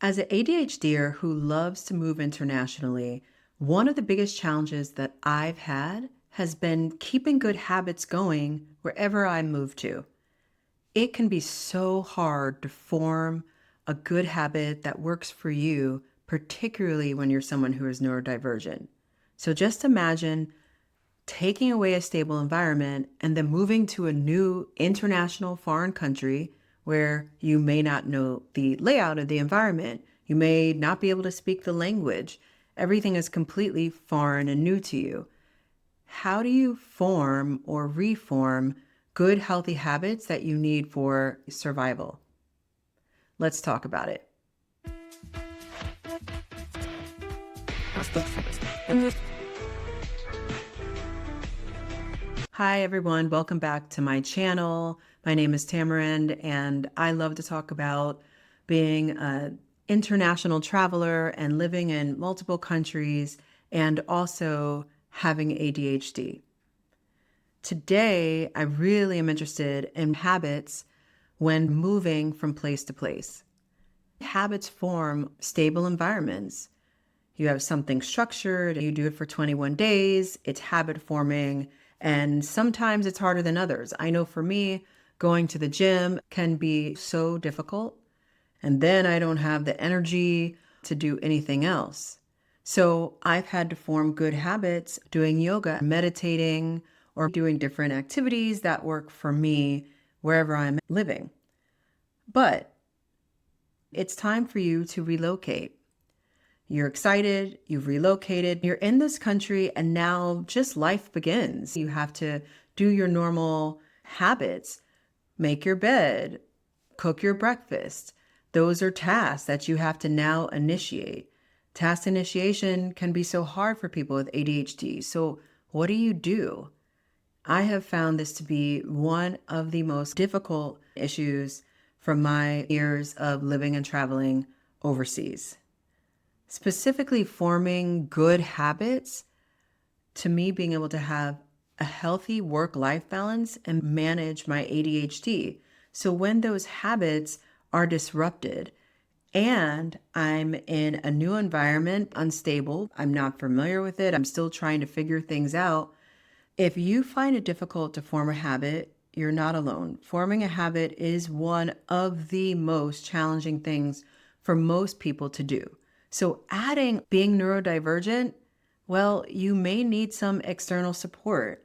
As an ADHDer who loves to move internationally, one of the biggest challenges that I've had has been keeping good habits going wherever I move to. It can be so hard to form a good habit that works for you, particularly when you're someone who is neurodivergent. So just imagine taking away a stable environment and then moving to a new international foreign country where you may not know the layout of the environment. You may not be able to speak the language. Everything is completely foreign and new to you. How do you form or reform good, healthy habits that you need for survival? Let's talk about it. Hi, everyone. Welcome back to my channel. My name is Tamarind, and I love to talk about being an international traveler and living in multiple countries and also having ADHD. Today, I really am interested in habits when moving from place to place. Habits form stable environments. You have something structured, you do it for 21 days, it's habit forming, and sometimes it's harder than others. I know for me, going to the gym can be so difficult, and then I don't have the energy to do anything else. So I've had to form good habits doing yoga, meditating, or doing different activities that work for me wherever I'm living. But it's time for you to relocate. You're excited, you've relocated, you're in this country, and now just life begins. You have to do your normal habits, make your bed, cook your breakfast. Those are tasks that you have to now initiate. Task initiation can be so hard for people with ADHD. So what do you do? I have found this to be one of the most difficult issues from my years of living and traveling overseas. Specifically forming good habits, to me, being able to have a healthy work-life balance and manage my ADHD. So when those habits are disrupted and I'm in a new environment, unstable, I'm not familiar with it, I'm still trying to figure things out. If you find it difficult to form a habit, you're not alone. Forming a habit is one of the most challenging things for most people to do. So adding being neurodivergent, well, you may need some external support,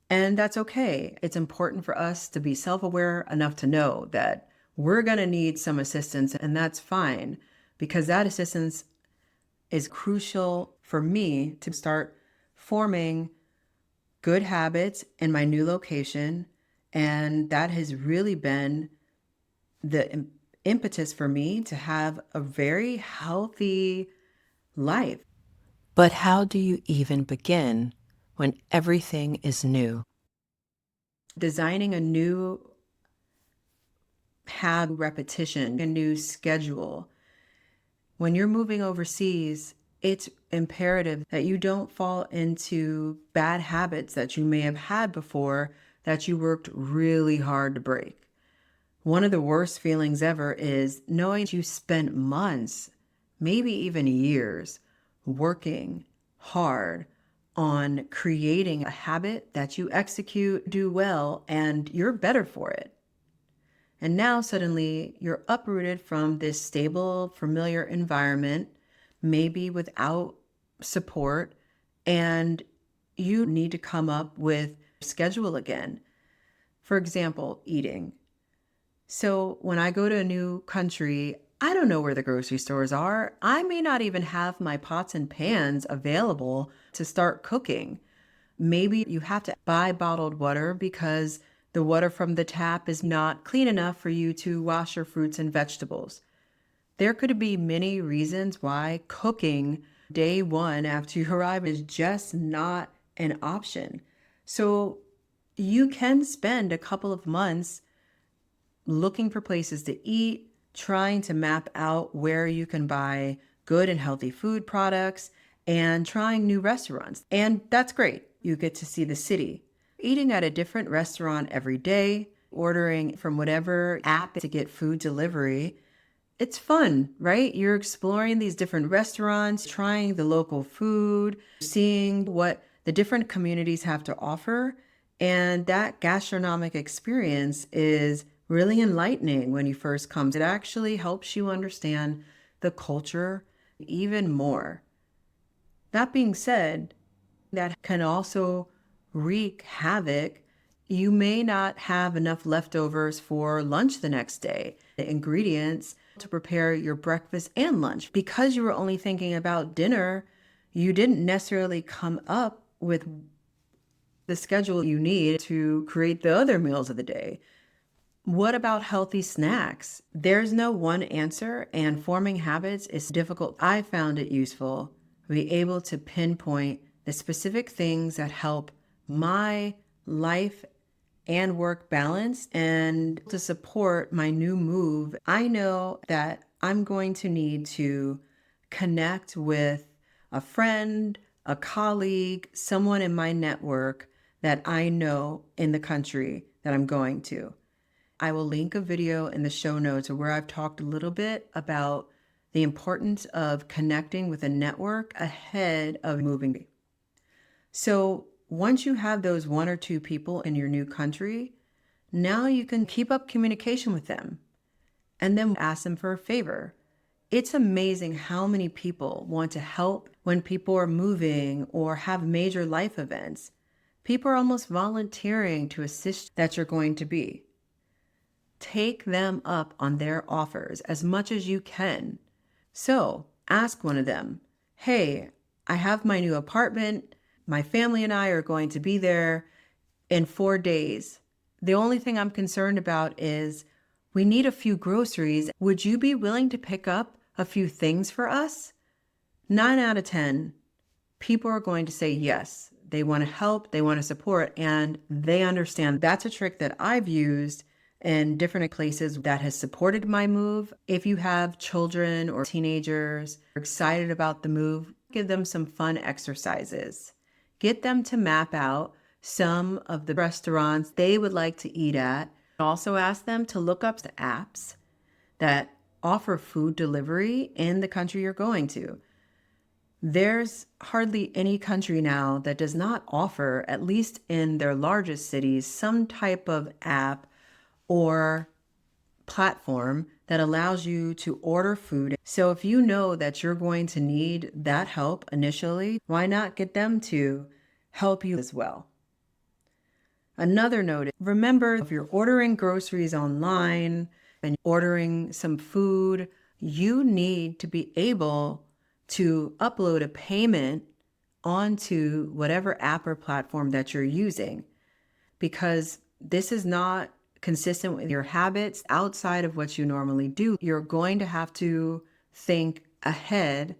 and that's okay. It's important for us to be self-aware enough to know that we're going to need some assistance, and that's fine, because that assistance is crucial for me to start forming good habits in my new location. And that has really been the impetus for me to have a very healthy life. But how do you even begin when everything is new? Designing a new repetition, a new schedule. When you're moving overseas, it's imperative that you don't fall into bad habits that you may have had before that you worked really hard to break. One of the worst feelings ever is knowing you spent months, maybe even years, working hard on creating a habit that you execute, do well, and you're better for it. And now suddenly you're uprooted from this stable, familiar environment, maybe without support, and you need to come up with a schedule again. For example, eating. So when I go to a new country, I don't know where the grocery stores are. I may not even have my pots and pans available to start cooking. Maybe you have to buy bottled water because the water from the tap is not clean enough for you to wash your fruits and vegetables. There could be many reasons why cooking day one after you arrive is just not an option. So you can spend a couple of months looking for places to eat, trying to map out where you can buy good and healthy food products, and trying new restaurants. And that's great. You get to see the city. Eating at a different restaurant every day, ordering from whatever app to get food delivery, It's fun, right? You're exploring these different restaurants, trying the local food, seeing what the different communities have to offer. And that gastronomic experience is really enlightening when you first come. It actually helps you understand the culture even more. That being said, that can also wreak havoc. You may not have enough leftovers for lunch the next day. The ingredients to prepare your breakfast and lunch. Because you were only thinking about dinner, you didn't necessarily come up with the schedule you need to create the other meals of the day. What about healthy snacks? There's no one answer, and forming habits is difficult. I found it useful to be able to pinpoint the specific things that help my life and work balance and to support my new move. I know that I'm going to need to connect with a friend, a colleague, someone in my network that I know in the country that I'm going to. I will link a video in the show notes where I've talked a little bit about the importance of connecting with a network ahead of moving. So once you have those one or two people in your new country, now you can keep up communication with them and then ask them for a favor. It's amazing how many people want to help when people are moving or have major life events. People are almost volunteering to assist that you're going to be. Take them up on their offers as much as you can. So ask one of them, hey, I have my new apartment. My family and I are going to be there in 4 days. The only thing I'm concerned about is we need a few groceries. Would you be willing to pick up a few things for us? 9 out of 10, people are going to say yes. They want to help, they want to support, and they understand. That's a trick that I've used in different places that has supported my move. If you have children or teenagers excited about the move, give them some fun exercises. Get them to map out some of the restaurants they would like to eat at. Also ask them to look up the apps that offer food delivery in the country you're going to. There's hardly any country now that does not offer, at least in their largest cities, some type of app or platform that allows you to order food. So if you know that you're going to need that help initially, why not get them to help you as well? Another note, remember if you're ordering groceries online and ordering some food, you need to be able to upload a payment onto whatever app or platform that you're using, because this is not consistent with your habits outside of what you normally do. You're going to have to think ahead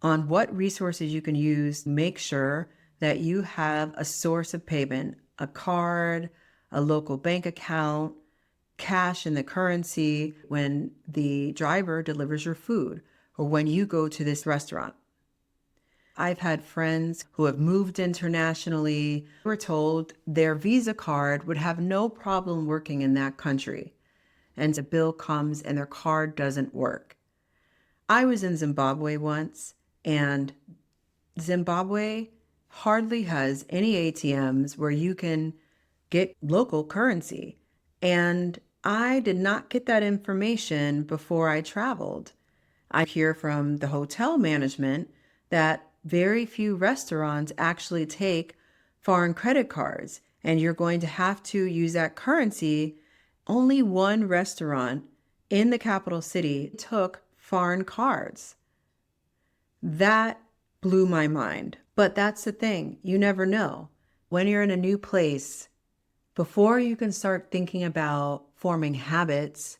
on what resources you can use. Make sure that you have a source of payment, a card, a local bank account, cash in the currency when the driver delivers your food or when you go to this restaurant. I've had friends who have moved internationally, were told their Visa card would have no problem working in that country. And the bill comes and their card doesn't work. I was in Zimbabwe once, and Zimbabwe hardly has any ATMs where you can get local currency. And I did not get that information before I traveled. I hear from the hotel management that very few restaurants actually take foreign credit cards, and you're going to have to use that currency. Only one restaurant in the capital city took foreign cards. That blew my mind. But that's the thing, you never know. When you're in a new place, before you can start thinking about forming habits,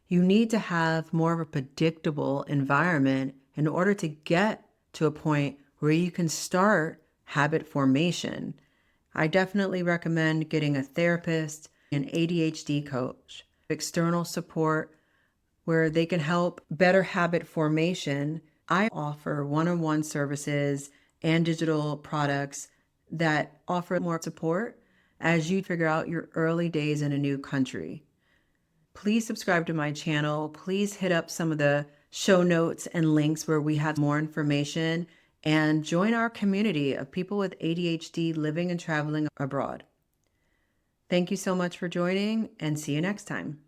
you need to have more of a predictable environment in order to get to a point where you can start habit formation. I definitely recommend getting a therapist, an ADHD coach, external support where they can help better habit formation. I offer one-on-one services and digital products that offer more support as you figure out your early days in a new country. Please subscribe to my channel. Please hit up some of the show notes and links where we have more information, and join our community of people with ADHD living and traveling abroad. Thank you so much for joining, and see you next time.